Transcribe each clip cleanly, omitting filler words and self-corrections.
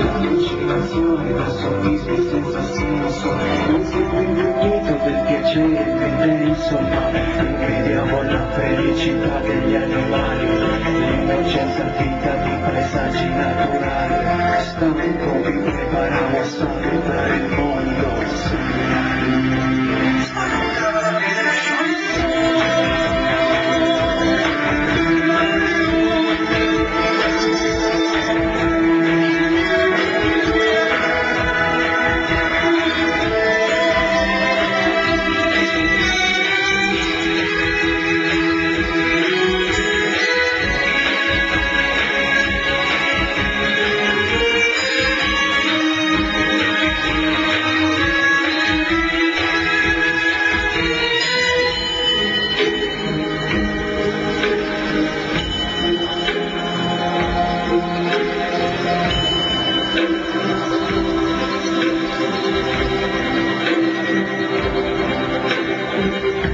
Allucinazioni da sofismi senza senso, non segui il mito del piacere intenso, ma invidiamo la felicità degli animali, l'innocenza vita di paesaggi naturali. Stanco vi prepariamo a salutare il mondo.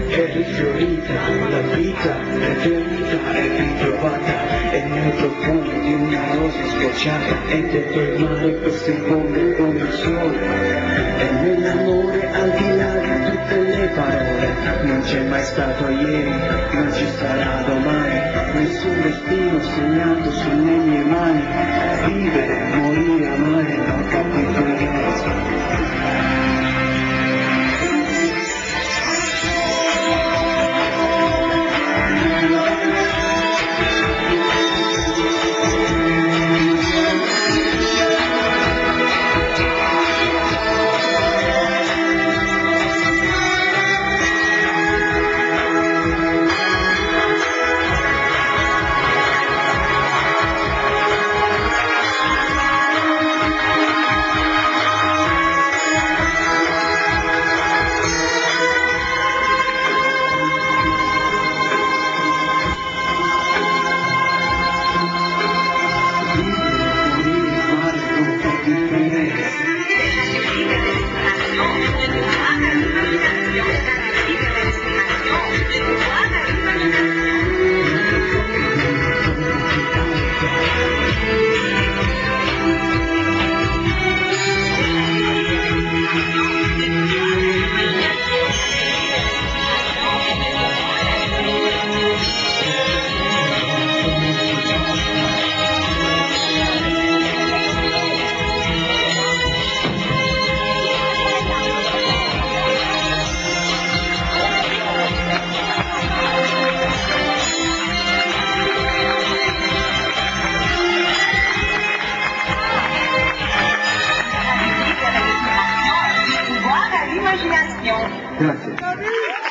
È rifiorita la vita, l'eternità è ritrovata, e nel profondo di una rosa sbocciata, e dentro il mare che si fonde con il sole, e nell'amore al di là di tutte le parole. Non c'è mai stato ieri, non ci sarà domani, nessun destino segnato sulle mie mani. Vivere, morire, amare, non capito niente. Grazie.